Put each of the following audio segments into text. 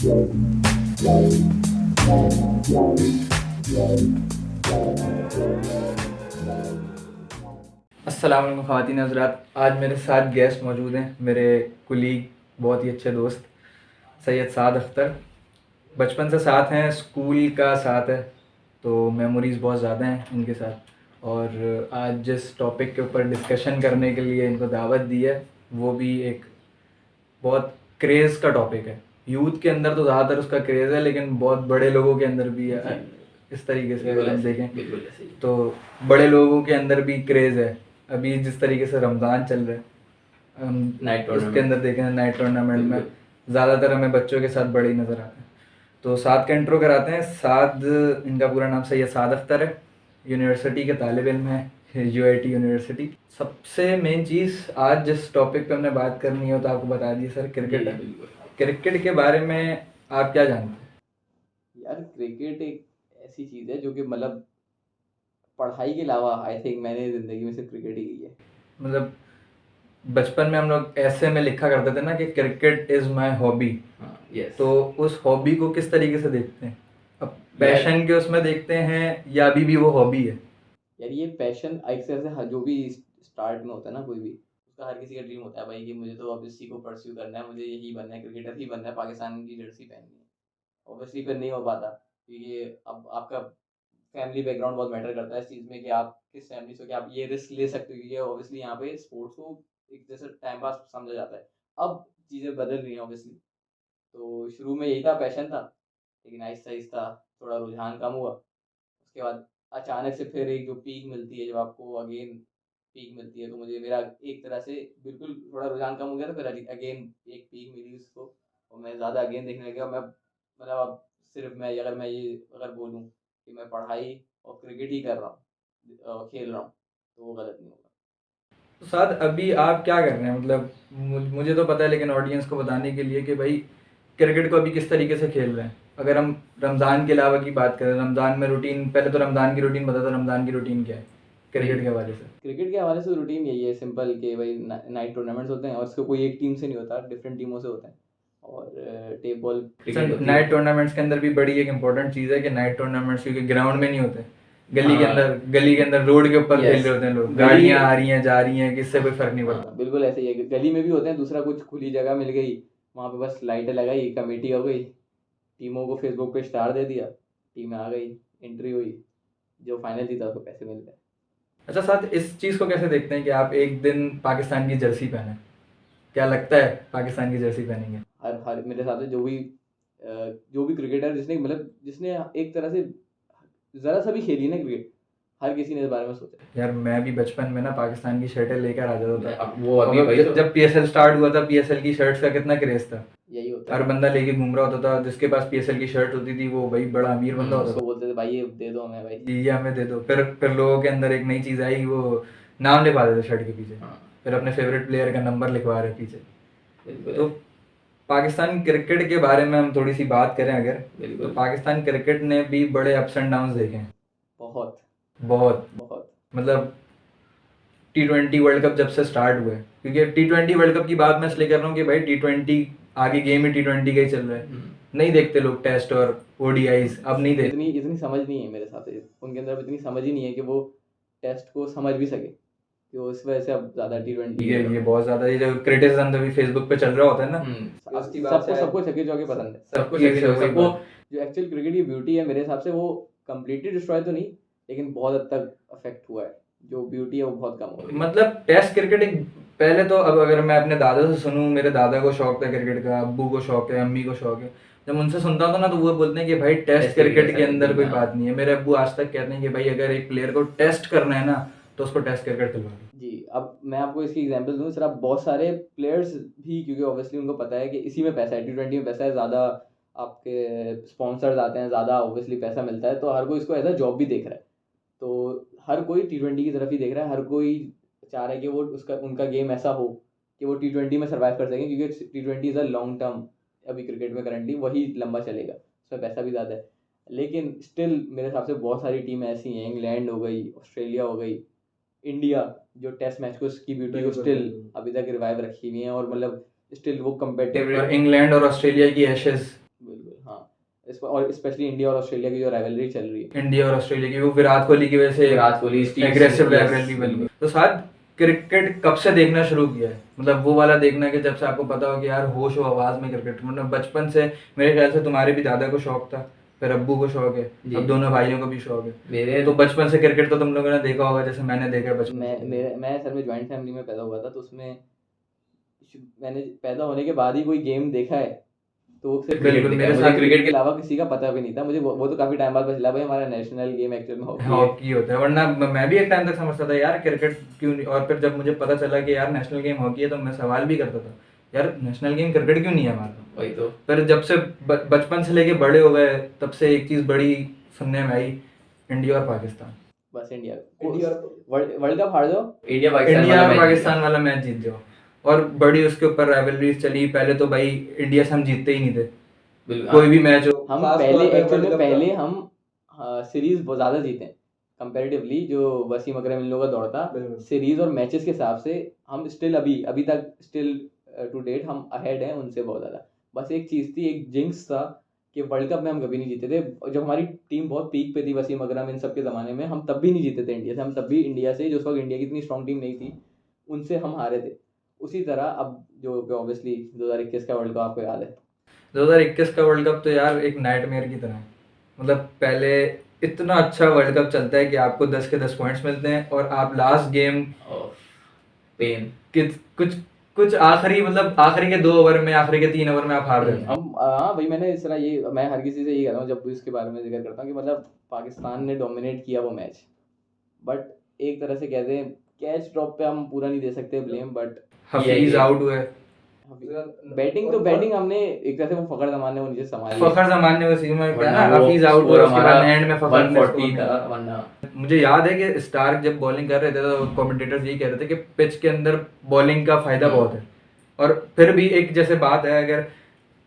अस्सलाम वालेकुम ख़वातीन हज़रात। आज मेरे साथ गेस्ट मौजूद हैं, मेरे कुलीग, बहुत ही अच्छे दोस्त सैयद साद अख्तर। बचपन से साथ हैं, स्कूल का साथ है, तो मेमोरीज़ बहुत ज़्यादा हैं इनके साथ। और आज जिस टॉपिक के ऊपर डिस्कशन करने के लिए इनको दावत दी है, वो भी एक बहुत क्रेज़ का टॉपिक है। यूथ के अंदर तो ज़्यादातर उसका क्रेज़ है, लेकिन बहुत बड़े लोगों के अंदर भी है। इस तरीके से अगर हम देखें तो बड़े लोगों के अंदर भी क्रेज़ है। अभी जिस तरीके से रमज़ान चल रहा है, हम नाइट उसके अंदर देखें नाइट टूर्नामेंट में ज़्यादातर हमें बच्चों के साथ बड़े ही नज़र आते हैं। तो साद का इंट्रो कराते हैं। साद, इनका पूरा नाम सैयद साद अख्तर है, यूनिवर्सिटी के तालिब इल्म है, यूआईटी यूनिवर्सिटी। सबसे मेन चीज़ आज जिस टॉपिक पे हमने बात करनी है, तो आपको बता दी सर, क्रिकेट है। क्रिकेट के बारे में आप क्या जानते हैं? यार क्रिकेट एक ऐसी चीज़ है जो कि मतलब पढ़ाई के अलावा आई थिंक मैंने ज़िंदगी में सिर्फ क्रिकेट ही की है। मतलब बचपन में हम लोग ऐसे में लिखा करते थे ना कि cricket is my hobby. Yes तो उस हॉबी को किस तरीके से देखते हैं? अब पैशन के उसमें देखते हैं या अभी भी वो हॉबी है? यार ये पैशन एक तरह से जो भी स्टार्ट में होता है ना, कोई भी उसका हर किसी का ड्रीम होता है भाई कि मुझे तो अब इसी को परस्यू करना है, मुझे यही बनना है, क्रिकेटर ही बनना है, पाकिस्तान की जर्सी पहननी है। ऑब्वियसली फिर नहीं हो पाता, क्योंकि अब आपका फैमिली बैकग्राउंड बहुत मैटर करता है इस चीज़ में कि आप किस फैमिली से, कि आप ये रिस्क ले सकते हो, क्योंकि ऑब्वियसली यहाँ पे स्पोर्ट्स को एक जैसे टाइम पास समझा जाता है। अब चीज़ें बदल रही हैं ऑब्वियसली। तो शुरू में यही था, पैशन था, लेकिन आहिस्ता-आहिस्ता थोड़ा रुझान कम हुआ। उसके बाद अचानक से फिर एक जो पीक मिलती है, जब आपको अगेन पीक मिलती है, तो मुझे मेरा एक तरह से बिल्कुल थोड़ा रुझान कम हो गया था, फिर अगेन एक पीक मिली उसको, और मैं ज़्यादा अगेन देखने लग गया। मैं मतलब अब सिर्फ मैं ये अगर बोलूँ कि मैं पढ़ाई और क्रिकेट ही कर रहा हूँ, खेल रहा हूँ, तो वो गलत नहीं होगा। तो साथ अभी आप क्या कर रहे हैं? मतलब मुझे तो पता है, लेकिन ऑडियंस को बताने के लिए कि भाई क्रिकेट को अभी किस तरीके से खेल रहे हैं। अगर हम रमज़ान के अलावा की बात करें, रमज़ान में रूटीन, पहले तो रमज़ान की रूटीन बता दो, रमज़ान की रूटीन क्या है क्रिकेट के हवाले से? क्रिकेट के हवाले से रूटीन यही है सिंपल, कि भाई नाइट टूर्नामेंट्स होते हैं, और इसको कोई एक टीम से नहीं होता, डिफरेंट टीमों से होते हैं, और टेप बॉल क्रिकेट होती है। नाइट टूर्नामेंट्स के अंदर भी बड़ी एक इंपॉर्टेंट चीज़ है कि नाइट टूर्नामेंट्स क्योंकि ग्राउंड में नहीं होते, गली के अंदर रोड के ऊपर खेल रहे होते हैं लोग, गाड़ियाँ आ रही हैं जा रही हैं, किससे कोई फर्क नहीं पड़ता। बिल्कुल ऐसे ही है, गली में भी होते हैं। दूसरा कुछ खुली जगह मिल गई, वहाँ पे बस लाइटें लगाई, कमेटी हो गई, टीमों को फेसबुक पे स्टार दे दिया, टीम आ गई, एंट्री हुई, जो फाइनल जीता उसको पैसे मिल गए। अच्छा साथ, इस चीज़ को कैसे देखते हैं कि आप एक दिन पाकिस्तान की जर्सी पहने? क्या लगता है पाकिस्तान की जर्सी पहनेंगे? हर हर मेरे हिसाब से जो भी क्रिकेटर जिसने मतलब जिसने एक तरह से ज़रा सा भी खेली ना क्रिकेट, हर किसी ने इस बारे में सोचा। यार मैं भी बचपन में ना पाकिस्तान की शर्टें लेकर आ जाता था। अब वो अभी और भाई जब पीएसएल स्टार्ट हुआ था, पीएसएल की शर्ट्स का कितना क्रेज था। यही होता हर है। बंदा लेके घूम रहा होता था, जिसके पास पीएसएल की शर्ट होती थी वो भाई बड़ा अमीर बंदा होता उसको था। बोलते थे भाई ये दे दो हमें भाई। ये हमें दे दो। फिर लोगों के अंदर एक नई चीज़ आई, वो नाम लिखवा देते शर्ट के पीछे। फिर अपने फेवरेट प्लेयर का नंबर लिखवा रहे पीछे। तो पाकिस्तान क्रिकेट के बारे में हम थोड़ी सी बात करें अगर, तो पाकिस्तान क्रिकेट ने भी बड़े अप्स एंड डाउन्स देखे हैं। बहुत बहुत। बहुत। मतलब T20 वर्ल्ड कप जब से स्टार्ट हुए, क्योंकि T20 वर्ल्ड कप की बात मैं इसलिए कर रहा हूँ कि भाई T20 आगे गेम ही T20 का ही चल रहा है। नहीं देखते लोग टेस्ट और ओडीआईज, अब नहीं देखते। इतनी इतनी समझ नहीं है मेरे हिसाब से, उनके अंदर अब इतनी समझ ही नहीं है कि वो टेस्ट को समझ भी सके, कि वो इस वजह से अब ज़्यादा T20 ये बहुत ज़्यादा, ये जो क्रिटिसिज्म अभी फेसबुक पे चल रहा होता है ना, सबको पसंद है, सबको सबको जो एक्चुअल क्रिकेट की ब्यूटी है मेरे हिसाब से, वो कम्प्लीटली डिस्ट्रॉय तो नहीं, लेकिन बहुत हद तक अफेक्ट हुआ है। जो ब्यूटी है वो बहुत कम हो गई। मतलब टेस्ट क्रिकेट एक, पहले तो अब अगर मैं अपने दादा से सुनूं, मेरे दादा को शौक था क्रिकेट का, अब्बू को शौक है, अम्मी को शौक है, जब उनसे सुनता था ना तो वो बोलते हैं कि भाई टेस्ट क्रिकेट के अंदर कोई बात नहीं है। मेरे अब्बू आज तक कहते हैं कि भाई अगर एक प्लेयर को टेस्ट करना है ना तो उसको टेस्ट क्रिकेट खिलवा दो। जी, अब मैं आपको इसकी एग्जांपल दूँ सर, आप बहुत सारे प्लेयर्स भी, क्योंकि ऑब्वियसली उनको पता है कि इसी में पैसा है, T20 में पैसा है ज़्यादा, आपके स्पॉन्सर्स आते हैं ज़्यादा, ऑब्वियसली पैसा मिलता है, तो हर कोई इसको एज अ जॉब भी देख रहा है। तो हर कोई T20 की तरफ ही देख रहा है, हर कोई चाह रहा है कि वो उसका उनका गेम ऐसा हो कि वो T20 में सर्वाइव कर सकें, क्योंकि T20 is a long term, अभी क्रिकेट में करंटली वही लंबा चलेगा, उसमें पैसा भी ज़्यादा है। लेकिन स्टिल मेरे हिसाब से बहुत सारी टीमें ऐसी हैं, इंग्लैंड हो गई, ऑस्ट्रेलिया हो गई, इंडिया, जो टेस्ट मैच को की ब्यूटी को स्टिल अभी तक रिवाइव रखी हुई है, और मतलब स्टिल वो कम्पेटिटिव। और इंग्लैंड और ऑस्ट्रेलिया की एशेज और स्पेशली इंडिया और ऑस्ट्रेलिया की जो राइवलरी चल रही है, इंडिया और ऑस्ट्रेलिया की, वो विराट कोहली की वजह से विराट कोहली एग्रेसिव राइवलरी बन गई। तो साथ क्रिकेट कब से देखना शुरू किया है, मतलब वो वाला देखना कि जब से आपको पता हो कि यार होश हो आवाज में क्रिकेट, मतलब बचपन से? मेरे ख्याल से तुम्हारे भी दादा को शौक था, फिर अब्बू को शौक है, जी। अब दोनों भाइयों को भी शौक है। मेरे तो बचपन से क्रिकेट तो तुम लोगों ने देखा होगा, जैसे मैंने देखा है बचपन से। मैं असल में जॉइंट फैमिली में पैदा हुआ था, तो उसमें मैंने पैदा होने के बाद ही कोई गेम देखा है तो वो सिर्फ बिल्कुल, क्रिकेट देखा मेरे है। साथ मुझे क्रिकेट के अलावा किसी का पता भी नहीं था। मुझे वो तो काफी टाइम बाद पता चला भाई हमारा नेशनल गेम एक्चुअल में हॉकी है। हॉकी होता है, वरना मैं भी एक टाइम तक समझता था यार क्रिकेट क्यों नहीं, और फिर जब मुझे पता चला कि यार नेशनल गेम हॉकी है, तो मैं सवाल भी करता था यार नेशनल गेम क्रिकेट क्यों नहीं है हमारा। वही तो। फिर जब से बचपन से लेके बड़े हो गए, तब से एक चीज बड़ी सुनने में आई, इंडिया और पाकिस्तान। बस इंडिया वर्ल्ड कप हार जाओ, इंडिया इंडिया और पाकिस्तान वाला मैच जीत जाओ, और बड़ी उसके ऊपर राइवलरीज चली। पहले तो भाई इंडिया से हम जीतते ही नहीं थे कोई भी मैच हो। हम पहले एक्चुअल में पहले हम सीरीज बहुत ज़्यादा जीते हैं कंपैरेटिवली। जो वसीम अकरम इन लोगों का दौर था सीरीज और मैचेस के हिसाब से, हम स्टिल अभी तक स्टिल टू डेट हम अहेड हैं उनसे बहुत ज़्यादा। बस एक चीज़ थी, एक जिंक्स था कि वर्ल्ड कप में हम कभी नहीं जीते थे। जब हमारी टीम बहुत पीक पे थी, वसीम अकरम इन सब के ज़माने में, हम तब भी नहीं जीते थे इंडिया से। हम तब भी इंडिया से, जो उस वक्त इंडिया की इतनी स्ट्रॉन्ग टीम नहीं थी, उनसे हम हारे थे। उसी तरह अब जो ऑब्वियसली 2021 का वर्ल्ड कप आपको याद है, 2021 का वर्ल्ड कप तो यार एक नाइटमेयर की तरह है। मतलब पहले इतना अच्छा वर्ल्ड कप चलता है कि आपको 10 के 10 पॉइंट्स मिलते हैं, और आप लास्ट गेम पेन कुछ कुछ आखिरी, मतलब आखिरी के 2 ओवर में, आखिरी के 3 ओवर में आप हार रहे हैं। हम हाँ भाई, मैंने इस तरह ये मैं हर किसी से यही कहता हूँ जब भी इसके बारे में जिक्र करता हूँ कि मतलब पाकिस्तान ने डोमिनेट किया वो मैच, बट एक तरह से कहते हैं कैच ड्रॉप पे हम पूरा नहीं दे सकते ब्लेम, बट हफीज आउट हुए। बैटिंग हमने एक तरह से वो फखर जमान ने वो नीचे संभाली। फखर जमान ने वो सीजन में क्या ना, वरना वो हफीज आउट हुआ, score उसके हमारा बाद एंड में फखर ने 140 score था, किया। वरना मुझे याद है कि स्टार्क जब बॉलिंग कर रहे थे तो कमेंटेटर्स यही कह रहे थे कि पिच के अंदर बॉलिंग का फायदा बहुत है, और फिर भी एक जैसे बात है, अगर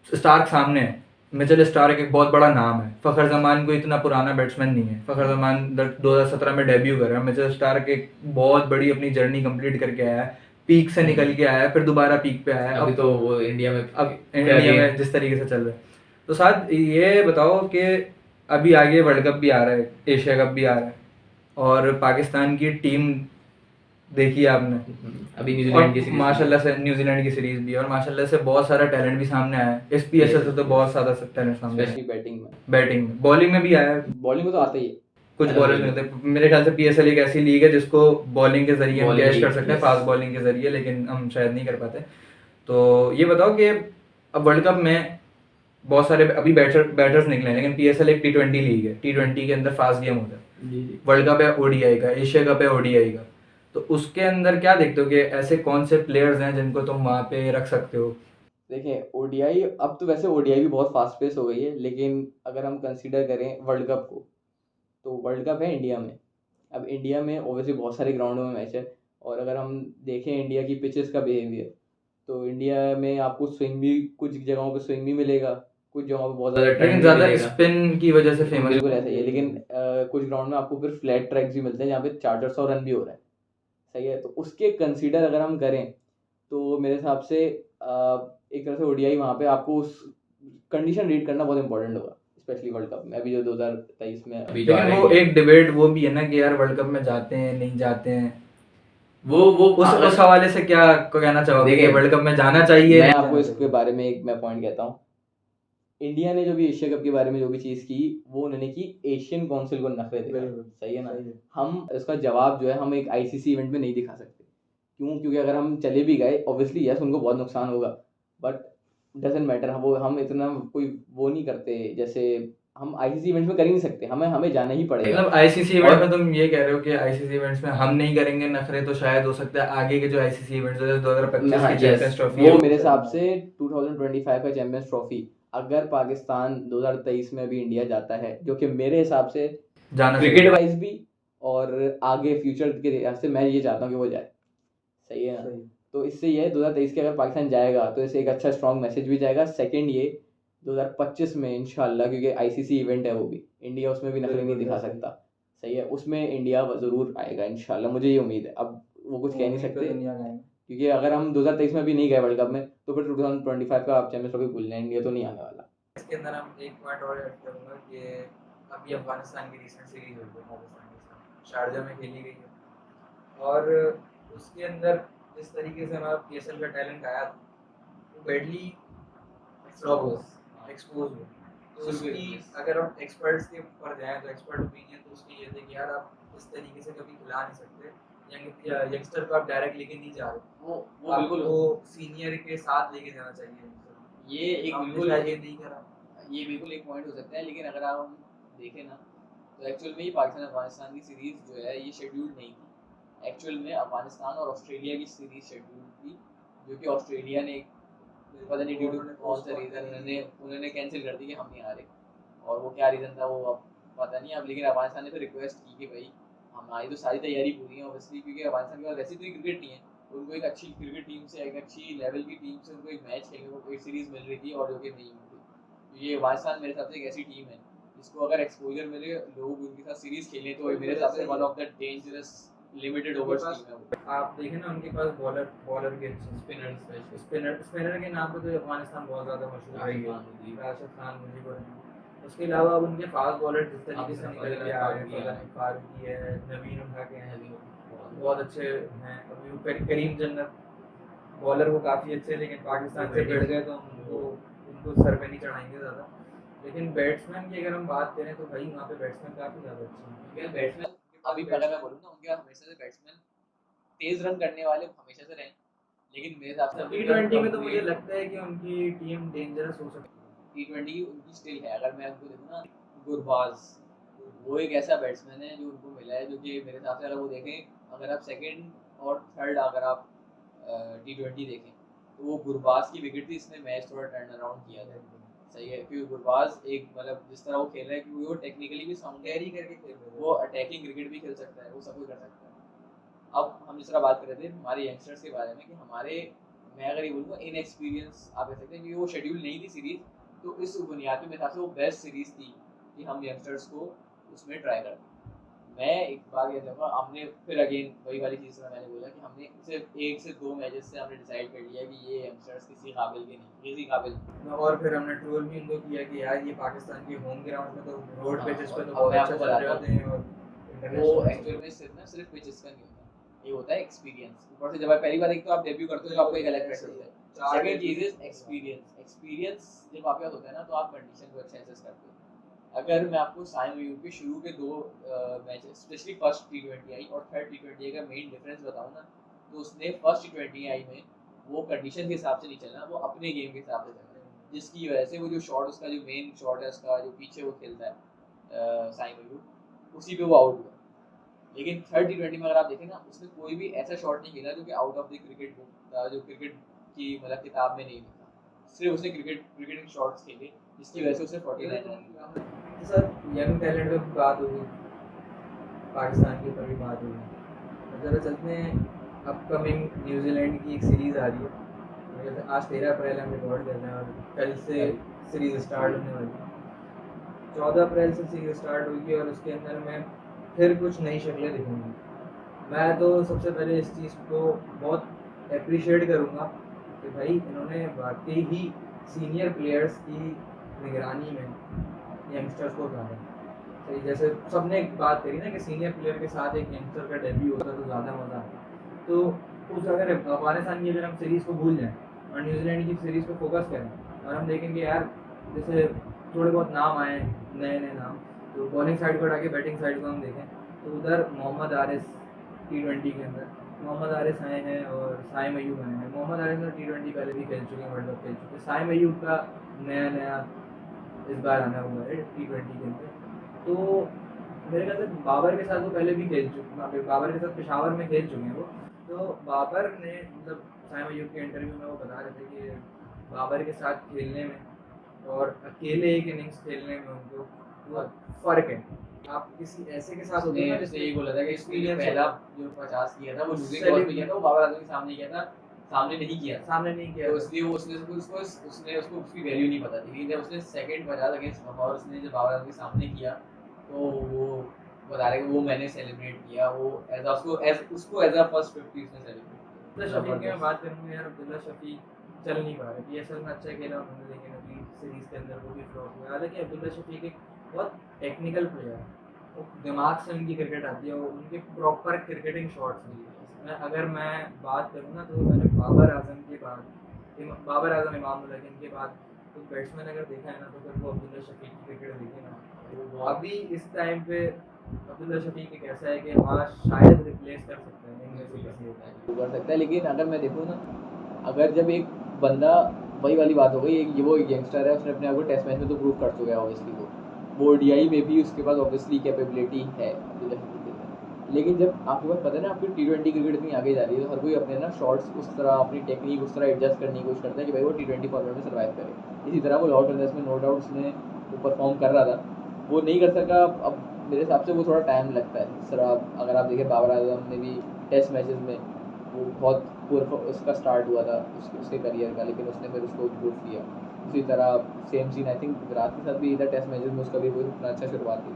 स्टार्क सामने है, मिचेल स्टार्क एक बहुत बड़ा नाम है, फखर जमान कोई इतना पुराना बैट्समैन नहीं है। फखर जमान 2017 में डेब्यू कर रहा है, मिचेल स्टार्क एक बहुत बड़ी अपनी जर्नी कंप्लीट करके आया है, पीक से निकल के आया है, फिर दोबारा पीक पे आया है। अभी तो वो इंडिया में अब इंडिया में जिस तरीके से चल रहा है। तो साथ ये बताओ कि अभी आगे वर्ल्ड कप भी आ रहा है, एशिया कप भी आ रहा है, और पाकिस्तान की टीम देखी है आपने, अभी न्यूजीलैंड की सीरीज माशाल्लाह से न्यूजीलैंड की सीरीज भी है, और माशाल्लाह से बहुत सारा टैलेंट भी सामने आया है। इस पीएसएल से तो बहुत सारा टैलेंट सामने आया है, स्पेशली बैटिंग बैटिंग में, बॉलिंग में भी आया है। में तो आता ही है। कुछ बॉलर्स नहीं होते मेरे ख्याल से। पीएसएल एक ऐसी लीग है जिसको बॉलिंग के जरिए हम कैच कर सकते हैं, फास्ट बॉलिंग के जरिए, लेकिन हम शायद नहीं कर पाते। तो ये बताओ कि अब वर्ल्ड कप में बहुत सारे अभी बैटर्स निकले हैं, लेकिन पीएसएल एक T20 लीग है, T20 के अंदर फास्ट गेम होता है। वर्ल्ड कप है ओडीआई का, एशिया कप है ओडीआई का, तो उसके अंदर क्या देखते हो कि ऐसे कौन से प्लेयर्स हैं जिनको तुम वहाँ पे रख सकते हो? देखिए ओडीआई, अब तो वैसे ओडीआई भी बहुत फास्ट पेस हो गई है, लेकिन अगर हम कंसीडर करें वर्ल्ड कप को, तो वर्ल्ड कप है इंडिया में। अब इंडिया में ओबियसली बहुत सारे ग्राउंडों में मैच है, और अगर हम देखें इंडिया की पिचेस का बिहेवियर, तो इंडिया में आपको स्विंग भी, कुछ जगहों पे स्विंग भी मिलेगा, कुछ जगहों पे बहुत ज़्यादा लेकिन ज़्यादा स्पिन की वजह से फेमस। बिल्कुल ऐसा ही है, लेकिन कुछ ग्राउंड में आपको फिर फ्लैट ट्रैक्स भी मिलते हैं जहाँ पे 400 रन भी हो रहा है। सही है, तो उसके कंसीडर अगर हम करें तो मेरे हिसाब से एक तरह से ओडीआई वहाँ पे आपको उस कंडीशन रीड करना बहुत इंपॉर्टेंट होगा, स्पेशली वर्ल्ड कप में अभी जो 2023 में अभी लेकिन वो एक डिबेट वो भी है ना कि यार वर्ल्ड कप में जाते हैं नहीं जाते हैं, वो उस हवाले से क्या कहना चाहोगे कि वर्ल्ड कप में जाना चाहिए? मैं आपको इसके बारे में एक मैं पॉइंट कहता हूँ। इंडिया ने जो भी एशिया कप के बारे में जो भी चीज़ की, वो उन्होंने की एशियन काउंसिल को नखरे दिखाए। सही है ना? हम इसका जवाब जो है हम एक आईसीसी इवेंट में नहीं दिखा सकते। क्यों? क्योंकि अगर हम चले भी गए, ऑब्वियसली यस उनको बहुत नुकसान होगा, बट डजेंट मैटर। वो हम इतना कोई वो नहीं करते, जैसे हम आईसीसी इवेंट्स में कर ही नहीं सकते, हमें जाना ही पड़ेगा। मतलब आईसीसी इवेंट में तुम ये कह रहे हो कि आईसीसी इवेंट्स में हम नहीं करेंगे नखरे, तो शायद हो सकता है आगे के जो आईसीसी इवेंट्स जैसे 2025 की चैंपियंस ट्रॉफी, वो मेरे हिसाब से 2025 का चैंपियंस ट्रॉफी, अगर पाकिस्तान 2023 में अभी इंडिया जाता है, जो कि मेरे हिसाब से जाना क्रिकेट वाइज भी और आगे फ्यूचर के लिहाज से मैं ये चाहता हूँ कि वो जाए। सही है ना? तो इससे ये 2023 के अगर पाकिस्तान जाएगा तो इससे एक अच्छा स्ट्रॉन्ग मैसेज भी जाएगा। सेकंड ये 2025 में इंशाल्लाह, क्योंकि आईसीसी इवेंट है वो भी, इंडिया उसमें भी नखरे नहीं दिखा सकता। सही है, उसमें इंडिया ज़रूर आएगा इंशाल्लाह, मुझे ये उम्मीद है। अब वो कुछ कह नहीं सकते, क्योंकि अगर हम 2023 में भी नहीं गए वर्ल्ड कप में, तो फिर 2025 का आप चैंपियंस ट्रॉफी भूल जाए, इंडिया तो नहीं आने वाला। इसके अंदर हम एक पॉइंट और ऐड करूँगा कि अभी अफगानिस्तान की रिसेंट सीरीज हुई है पाकिस्तान के साथ, शारजा में खेली गई है, और उसके अंदर जिस तरीके से हमारा पीएसएल का टैलेंट आया था वो बैडली फ्लॉप हुआ, एक्सपोज हुआ। तो उसकी अगर हम एक्सपर्ट्स के ऊपर जाएँ तो एक्सपर्ट ओपिनियन तो उसकी ये थे कि यार आप इस तरीके से कभी खिला नहीं सकते, यंगस्टर को आप डायरेक्ट लेके नहीं जा रहे, वो बिल्कुल आपको सीनियर के साथ लेके जाना चाहिए। ये एक हमने बिल्कुल शायद ये नहीं करा। ये बिल्कुल एक पॉइंट हो सकता है, लेकिन अगर आप हम देखें ना तो एक्चुअल में ये पाकिस्तान अफगानिस्तान की सीरीज़ जो है ये शेड्यूल्ड नहीं थी। एक्चुअल में अफगानिस्तान और ऑस्ट्रेलिया की सीरीज़ शेड्यूल्ड थी, जो कि ऑस्ट्रेलिया ने पता नहीं ड्यू टू कौन सा रीज़न उन्होंने कैंसिल कर दी कि हम नहीं आ रहे, और वो क्या रीज़न था वो अब पता नहीं अब। लेकिन अफगानिस्तान ने तो रिक्वेस्ट की कि भाई हमारी तो सारी तैयारी पूरी है ऑब्वियसली, क्योंकि अफगानिस्तान के पास वैसे तो क्रिकेट नहीं है, उनको एक अच्छी क्रिकेट टीम से, एक अच्छी लेवल की टीम से उनको एक मैच खेलने को एक सीरीज़ मिल रही थी, और जो कि नहीं मिल रही। ये अफगानिस्तान मेरे हिसाब से एक ऐसी टीम है जिसको अगर एक्सपोजर मिले, लोग उनके साथ सीरीज़ खेलें, तो मेरे हिसाब से one of the dangerous limited overs team है वो। आप देखें ना उनके पास बॉलर बॉलर के स्पिनर के नाम पे तो अफगानिस्तान बहुत ज़्यादा मशहूर रही है, राशिद खान मुजीब और उसके अलावा अब उनके फास्ट बॉलर जिस तरीके से निकल के आ रहे हैं, फारूकी है, नवीन उठा के हैं, बहुत अच्छे हैं। अभी वो करीम जन्नत बॉलर वो काफ़ी अच्छे हैं, लेकिन पाकिस्तान से भिड़ गए तो उनको सर पे नहीं चढ़ाएंगे ज़्यादा। लेकिन बैट्समैन की अगर हम बात करें तो भाई वहाँ पे बैट्समैन काफ़ी ज़्यादा अच्छे हैं। बैट्समैन अभी अगर मैं बोलूँ ना, उनके हमेशा से बैट्समैन तेज रन करने वाले हमेशा से रहे, लेकिन मेरे हिसाब से T20 में तो मुझे लगता है कि उनकी टीम डेंजरस हो सकती है। T20 की उनकी स्टिल है। अगर मैं उनको देखूँ ना, गुरबाज वो एक ऐसा बैट्समैन है जो उनको मिला है, जो कि मेरे हिसाब से अगर वो देखें, अगर आप सेकंड और थर्ड अगर आप T20 देखें, तो वो गुरबाज की विकेट थी, इसने मैच थोड़ा टर्न अराउंड किया था। सही है, क्योंकि गुरबाज एक मतलब जिस तरह वो खेल रहा है, क्योंकि वो टेक्निकली भी साउंड कैरी करके खेल रहा है, वो अटैकिंग क्रिकेट भी खेल सकता है, वो सब कुछ कर सकता है। अब हम जिस तरह बात कर रहे थे हमारे यंगस्टर्स के बारे में, कि हमारे, मैं अगर ये बोलूँगा इनएक्सपीरियंस आप कह सकते हैं, क्योंकि वो शेड्यूल नहीं थी सीरीज़, तो इस बुनियाद पे मेरे हिसाब से वो बेस्ट सीरीज़ थी कि हम यंगस्टर्स को उसमें ट्राई करते। मैं एक बात ये कहूँगा, हमने फिर अगेन वही वाली चीज़ में मैंने बोला कि हमने सिर्फ 1 से 2 मैचेस से हमने डिसाइड कर लिया कि ये यंगस्टर्स किसी काबिल के नहीं, किसी काबिल नहीं। और फिर हमने ट्रोल भी इनको किया कि यार ये पाकिस्तान के होम ग्राउंड में तो रोड पेचेस पे तो अब बहुत मैं अच्छा आपको चल रहे बताता होते हैं, और हूँ, वो एक्चुअल में सिर्फ पिचेस का नहीं होता, ये होता है एक्सपीरियंस। ऊपर से जब आप पहली बार एक तो आप डेब्यू करते हो तो आपको एक अलग प्रेशर होता है। Second cheese is experience. Experience जब आपके पास होता है ना, तो आप कंडीशन को अच्छे एसेस करते हो। अगर मैं आपको साइम अयूब के शुरू के 2 मैचेस, स्पेशली फर्स्ट T20 आई और थर्ड T20 का मेन डिफरेंस बताऊँ ना, तो उसने फर्स्ट T20 आई में वो कंडीशन के हिसाब से नहीं चला, वो अपने गेम के हिसाब से चला, जिसकी वजह से वो जो शॉट उसका, जो मेन शॉट है उसका, जो पीछे वो खेलता है साइम अयूब, उसी पे वो आउट हुआ। लेकिन थर्ड T20 में अगर आप देखें ना, उसने कोई भी ऐसा शॉट नहीं खेला जो कि out of the cricket book था, जो क्रिकेट की मतलब किताब में नहीं लिखा। सिर्फ उसने क्रिकेट शॉट्स खेले, जिसकी वजह से उसे 49 रन मिला। सर यंग टैलेंट की बात होगी, पाकिस्तान के ऊपर भी बात होगी, ज़रा चलते हैं अपकमिंग न्यूजीलैंड की एक सीरीज़ आ रही है। जैसे आज 13 अप्रैल हम रिकॉर्ड कर रहे हैं और कल से सीरीज़ स्टार्ट होने वाली है। 14 अप्रैल से सीरीज़ स्टार्ट होगी और उसके अंदर में फिर कुछ नई शक्लें दिखेंगी। मैं तो सबसे पहले इस चीज़ को बहुत अप्रिशिएट करूँगा कि भाई इन्होंने वाकई ही सीनियर प्लेयर्स की निगरानी में यंगस्टर्स को उतारा। सही, जैसे सबने एक बात करी ना कि सीनियर प्लेयर के साथ एक यंगस्टर का डेब्यू होता तो ज़्यादा मज़ा आता। तो उस अगर अफगानिस्तान की अगर हम सीरीज़ को भूल जाएँ और न्यूजीलैंड की सीरीज़ पे फोकस करें और हम देखेंगे यार जैसे थोड़े बहुत नाम आए, नए नए नाम, तो बॉलिंग साइड को हटा के बैटिंग साइड को हम देखें तो उधर मोहम्मद आरिस T20 के अंदर मोहम्मद आरिस आए हैं और साइम अयूब आए हैं। मोहम्मद आरिस ने T20 पहले भी खेल चुके हैं, वर्ल्ड कप खेल चुके हैं। साइम अयूब का नया नया इस बार आना हुआ है T20 के अंदर। तो मेरे ख्याल से बाबर के साथ वो पहले भी खेल चुके, बाबर के साथ पेशावर में खेल चुके हैं वो। तो बाबर ने मतलब साइम अयूब के इंटरव्यू में वो बता रहे थे कि बाबर के साथ खेलने में और अकेले एक इनिंग्स खेलने में उनको बहुत फ़र्क है। आप किसी ऐसे के साथ होते हैं ना, जैसे यही बोला था कि एक्सपीरियंस पहला जो 50 किया था वो न्यूजीलैंड के बॉल पे किया था, वो बाबर आजम के सामने किया था, सामने नहीं किया, सामने नहीं किया, तो इसलिए उसने उसको उसकी वैल्यू नहीं पता थी। लेकिन जब उसने सेकंड 50 अगेंस्ट लाहौर उसने जब बाबर आजम के सामने किया, तो वो बता रहे कि वो मैंने सेलिब्रेट किया, वो उसको एज अ फर्स्ट 50 उसने सेलिब्रेट किया। अब्दुल्ला शफीक की मैं बात करूँगा यार, अब्दुल्ला शफीक चल नहीं पा रहे। पीएसएल में अच्छा खेला उन्होंने, लेकिन अभी सीरीज के अंदर वो भी फ्लॉप हुआ। हालांकि अब्दुल्ला शफीक एक बहुत टेक्निकल प्लेयर है, वो दिमाग से उनकी क्रिकेट आती है, वो उनके प्रॉपर क्रिकेटिंग शॉट्स हैं। अगर मैं बात करूँ ना, तो मैंने बाबर आजम के बाद, बाबर आजम, इमाम उल हक, इनके बाद तो बैट्समैन अगर देखा है ना, तो फिर वो अब्दुल्ला शफीक की क्रिकेट देखे ना, वो अभी इस टाइम पे अब्दुल्ला शफीक एक ऐसा है कि हाँ शायद रिप्लेस कर सकते हैं इनमें से किसी को। कर सकता है, लेकिन अगर मैं देखूँ ना, अगर जब एक बंदा, वही वाली बात हो गई, वो एक यंगस्टर है, उसने अपने आप को टेस्ट मैच में तो प्रूव कर चुका है ऑब्वियसली, वो ओडीआई में भी उसके पास ऑब्वियसली कैपेबिलिटी है अब्दुल्ला शफीक के अंदर। लेकिन जब आपके पास पता है ना आपकी टी20 क्रिकेट इतनी आगे जा रही है, तो हर कोई अपने ना शॉट्स उस तरह, अपनी टेक्निक उस तरह एडजस्ट करने की कोशिश करता है कि भाई वो टी20 फॉर्मेट में सर्वाइव करे। इसी तरह वो लॉर्ड रनर्स में नो डाउट उसने वो परफॉर्म कर रहा था, वो नहीं कर सका। अब मेरे हिसाब से वो थोड़ा टाइम लगता है। इस तरह अगर आप देखें, बाबर आजम ने भी टेस्ट मैचेस में वो बहुत पुअर उसका स्टार्ट हुआ था उसके करियर का, लेकिन उसने फिर उसको इम्प्रूव किया। उसी तरह same scene I think Gujarat के साथ भी इधर टेस्ट मैचेस में उसका भी कोई इतना अच्छा शुरुआत थी।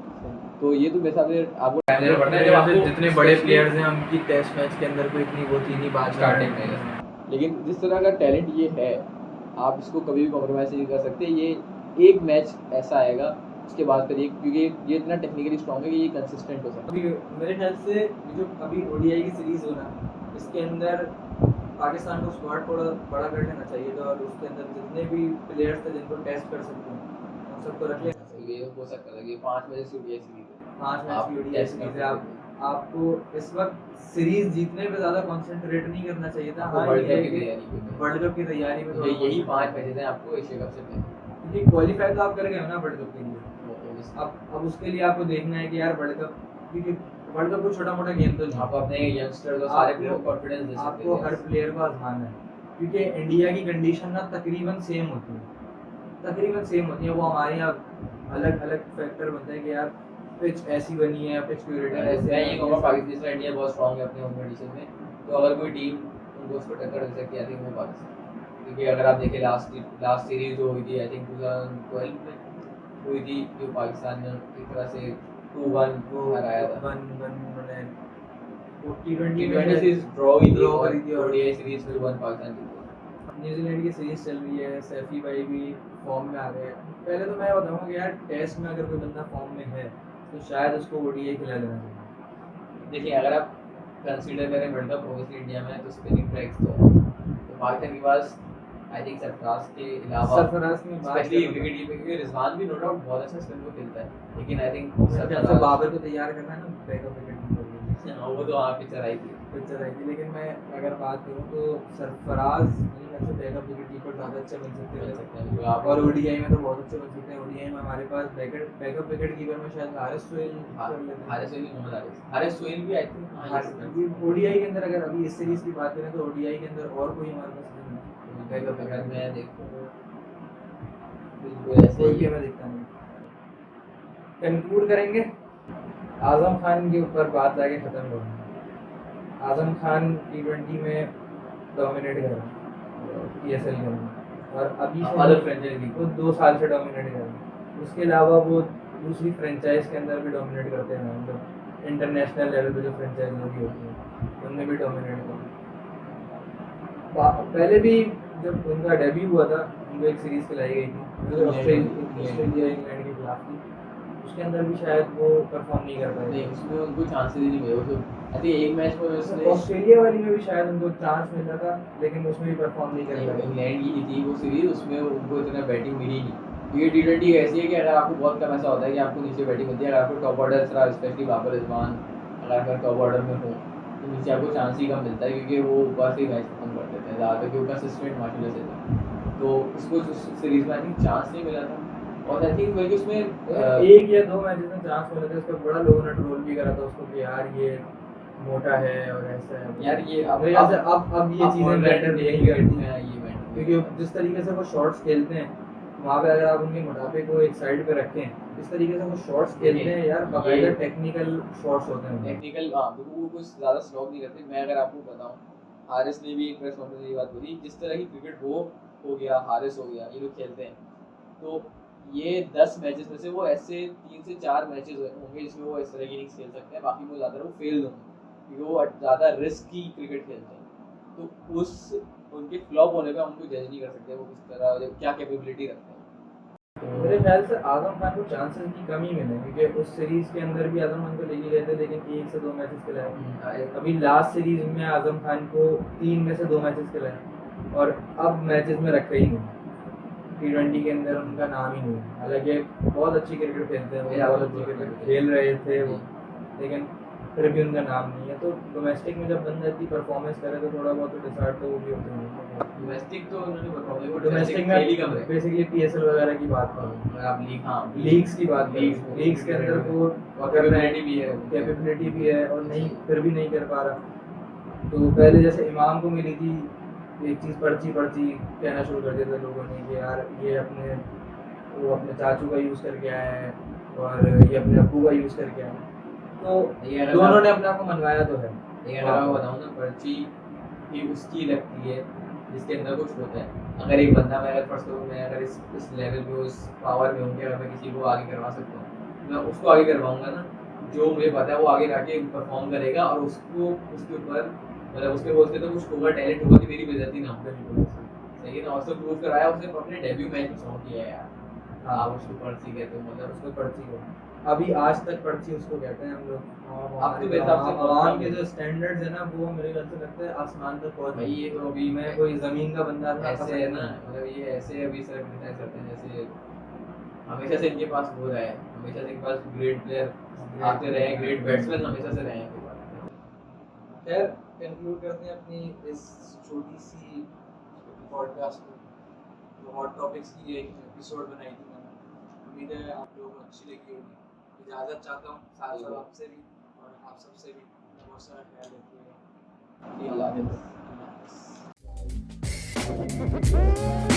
तो ये तो मेरे हिसाब से आपको टाइम देना पड़ता है जब आपको जितने बड़े प्लेयर्स हैं उनकी टेस्ट मैच के अंदर कोई इतनी वो थी नहीं बात स्टार्टिंग में। लेकिन जिस तरह का टैलेंट ये है, आप इसको कभी भी कॉम्प्रोमाइज़ नहीं कर सकते। ये एक मैच ऐसा आएगा, उसके बाद फिर क्योंकि ये इतना टेक्निकली स्ट्रॉन्ग है कि ये कंसिस्टेंट हो सकता है। अभी मेरे ख्याल से जो अभी ओडीआई की सीरीज हो ना, इसके अंदर पाकिस्तान को स्क्वाड थोड़ा बड़ा कर लेना चाहिए था, और उसके अंदर जितने भी प्लेयर्स थे जिनको टेस्ट कर सकते हैं उन सबको रख लेना चाहिए। ये हो सकता था कि 5 बजे से ओडीआई सीरीज है, 5 मैच आप की ओडीआई टेस्ट सीरीज कर है, सकते आपको इस वक्त सीरीज जीतने पे ज़्यादा कंसंट्रेट नहीं करना चाहिए था। हाँ, वर्ल्ड ये कप है की कि तैयारी में वर्ल्ड कप की तैयारी में थोड़ा यही 5 concentrate मैचेस हैं आपको एशिया कप से पहले, क्योंकि क्वालिफाई तो आप कर गए हो ना वर्ल्ड कप के लिए। अब उसके लिए आपको देखना है कि यार वर्ल्ड कप, क्योंकि वर्ल्ड कप कोई छोटा मोटा गेम तो नहीं, आपको अपने यंगस्टर को सारे प्लेयर को कॉन्फिडेंस दे सकते हैं। आपको हर प्लेयर को आजमाना है, क्योंकि इंडिया की कंडीशन ना तकरीबन सेम होती है, तकरीबन सेम होती है। वो हमारे यहाँ अलग अलग फैक्टर बनते हैं कि यार पिच ऐसी बनी है, पिच क्यूरेटर ऐसे मैं है, ये कहूँगा पाकिस्तान जिस इंडिया बहुत स्ट्रॉन्ग है अपने होम कंडीशन में, तो अगर कोई टीम उनको उसको टक्कर दे सकती है, आई थिंक वो पाकिस्तान। क्योंकि अगर आप देखें लास्ट सीरीज जो हुई थी, आई थिंक 2012 में हुई थी, जो पाकिस्तान ने एक तरह से 2-1 हराया था। वो T20 टी20 सीरीज ड्रॉ हुई थी draw और करी थी, और ओडीआई सीरीज 2-1 पाकिस्तान जीती। न्यूजीलैंड की सीरीज चल रही है, सैफी भाई भी फॉर्म में आ गए। पहले तो मैं बताऊंगा कि यार टेस्ट में अगर कोई बंदा फॉर्म में है तो शायद उसको ओडीआई खिला देना चाहिए। देखिए, अगर आप कंसीडर करें वर्ल्ड कप ऑब्वियसली इंडिया में, तो स्पिनिंग ट्रैक्स तो पाकिस्तान के पास आई थिंक सरफराज के अलावा, सरफराज की बात स्पेशली करूं, विकेट कीपिंग, क्योंकि रिजवान भी नो डाउट बहुत अच्छा स्पिन को खेलता है, लेकिन आई थिंक मेरे ख्याल से बाबर को तैयार करना है ना बैकअप विकेट कीपर के लिए। वो तो वहाँ पिक्चर आई थी। पिक्चर आई थी, लेकिन मैं अगर बात करूँ तो सरफराज मेरे ख्याल से बैकअप विकेट कीपर ज़्यादा अच्छे बन सकते हैं, और ओडीआई में तो बहुत अच्छे बन सकते हैं। ओडीआई में हमारे पास बैकअप विकेट कीपर में शायद हारिस सोहेल कर लेते हैं। हारिस सोहेल भी आई थिंक ओडीआई के अंदर अगर अभी इस सीरीज की बात करें तो ओडीआई के अंदर और कोई हमारे पास नहीं बैकअप अगर विकेट मैं देखूँ बिल्कुल ऐसे कोई ही भी हमें दिखता नहीं। कंक्लूड करेंगे, आजम खान के ऊपर बात आगे ख़त्म करूँगा। आजम खान T20 में डोमिनेट कर रहा है पीएसएल के अंदर, और अभी से अलग फ्रेंचाइजी वो 2 साल से डोमिनेट कर रहा है। उसके अलावा वो दूसरी फ्रेंचाइज के अंदर भी डोमिनेट करते हैं, मतलब इंटरनेशनल लेवल पे जो फ्रेंचाइज होती है उनमें भी डोमिनेट कर रहा है। पहले भी जब उनका डेब्यू हुआ था, उनको एक सीरीज़ खिलाई गई थी जो ऑस्ट्रेलिया इंग्लैंड के खिलाफ थी, उसके अंदर भी शायद वो परफॉर्म नहीं कर पाए। नहीं, उसमें उनको चांसेस ही नहीं मिले। वो तो आई थिंक एक मैच में उसने ऑस्ट्रेलिया वाली में भी शायद उनको चांस मिला था, लेकिन उसमें भी परफॉर्म नहीं कर पाए। इंग्लैंड की थी वो सीरीज, उसमें उनको इतना बैटिंग मिली नहीं। ये टी20 ऐसी है कि अगर आपको बहुत कम ऐसा होता है कि आपको नीचे बैटिंग मिलती है, अगर आपको टॉप ऑर्डर तरह स्पेशली बाबर रिजवान अगर टॉप ऑर्डर में हो तो नीचे आपको चांस ही कम मिलता है, क्योंकि वो ऊपर से मैच खत्म कर देते हैं ज़्यादातर, क्योंकि कंसिस्टेंट माशाल्लाह से था। तो उसको सीरीज में आई थिंक चांस नहीं मिला था, और आई थिंक बल्कि उसमें 1 या 2 मैचेस में चांस मिला था। उसका बड़ा लोगों ने ट्रोल भी करा था उसको कि यार ये मोटा है और ऐसा है। यार ये अब ये चीज़ें मैटर नहीं करती हैं, ये मैटर क्योंकि जिस तरीके से वो शॉट्स खेलते हैं वहाँ पे अगर आप उनके मोटापे को एक साइड पे रखें, इस तरीके से वो शॉट्स खेलते हैं यार, बाकायदा टेक्निकल शॉट्स होते हैं। टेक्निकल, हाँ, तो वो कुछ ज़्यादा स्लॉग नहीं करते। मैं अगर आपको बताऊँ, हारिस ने भी एक प्रेस कॉन्फ्रेंस में ये बात बोली, जिस तरह की क्रिकेट वो हो गया, हारिस हो गया, ये लोग खेलते हैं, तो ये 10 मैचेस में से वो ऐसे 3 से 4 मैचेस होंगे जिसमें वो इस तरह की इनिंग्स खेल सकते हैं, बाकी वो ज़्यादा वो फेल होंगे, क्योंकि वो ज़्यादा रिस्क की क्रिकेट खेलते हैं। तो उस उनके फ्लॉप होने पे हम उनको जज नहीं कर सकते वो किस तरह क्या कैपेबिलिटी रखते हैं। मेरे ख्याल से आजम खान को चांसेस की कमी मिले क्योंकि उस सीरीज के अंदर भी आजम खान को लेके गए थे लेकिन 1 से 2 मैचेस खिलाए। अभी लास्ट सीरीज में आजम खान को 3 में से 2 मैचेस खिलाए और अब मैचेस में रखा ही नहीं। T20 के अंदर उनका नाम ही नहीं है। हालांकि बहुत अच्छी क्रिकेट खेलते हैं, वो बहुत अच्छी क्रिकेट खेल रहे थे वो, लेकिन फिर भी उनका नाम नहीं है। तो डोमेस्टिक में जब बंदा इतनी परफॉर्मेंस करे तो थोड़ा बहुत तो डिसाइड तो वो भी होते हैं। डोमेस्टिक तो उन्होंने परफॉर्म वो डोमेस्टिक खेल ही कम में रहे। बेसिकली PSL वगैरह की बात करूँ, अगर आप लीग हाँ लीग्स की बात लीग्स करें, लीग्स के अंदर वो और कैपेबिलिटी भी है कैपेबिलिटी भी है और नहीं फिर भी नहीं कर पा रहा। तो पहले जैसे इमाम को मिली थी एक चीज़ पर्ची कहना शुरू कर दिया था लोगों ने कि यार ये अपने चाचू का यूज़ करके आया है और ये अपने अब्बू का यूज़ करके आया है। तो दोनों ने अपने आप को मनवाया तो है। अगर आपको बताऊँ ना पर्ची भी उसकी लगती है जिसके अंदर कुछ होता है। अगर एक बंदा मैं अगर फर्स्ट करूँ मैं अगर इस लेवल पे उस पावर में हूँ कि अगर मैं किसी को आगे करवा सकता हूँ मैं उसको आगे करवाऊँगा ना, जो मुझे पता है वो आगे जाके परफॉर्म करेगा और उसको उसके ऊपर मतलब उसके बोलते तो कुछ होगा टैलेंट होगा कि मेरी बेइज्जती ना हो। सही है ना, और उसको प्रूव कराया उसने अपने डेब्यू मैच में सॉन्ग किया है यार। हाँ उसको पर्ची कहते हैं मतलब उसको पर्ची को अभी आज तक पर्ची उसको कहते हैं हम लोग। अब तो मेरे हिसाब से आवाम के जो स्टैंडर्ड्स है ना वो मेरे ख्याल से लगता है आसमान तक पहुंच भाई ये तो अभी मैं कोई जमीन का बंदा था ऐसे है ना मतलब ये ऐसे अभी सर क्रिटिसाइज करते हैं जैसे हमेशा से इनके पास हो रहा है, हमेशा से इनके पास ग्रेट प्लेयर आते रहे हैं, ग्रेट बैट्समैन हमेशा से रहे हैं इनके पास। खैर कंक्लूड करते हैं अपनी इस छोटी सी पॉडकास्ट को। तो हॉट टॉपिक्स की एक एपिसोड बनाई थी मैंने, उम्मीद है आप लोगों को अच्छी लगी होगी। इजाज़त चाहता हूँ साथ साथ आपसे भी और आप सबसे भी। बहुत सारा ख्याल रखिएगा। अल्लाह हाफ़िज़।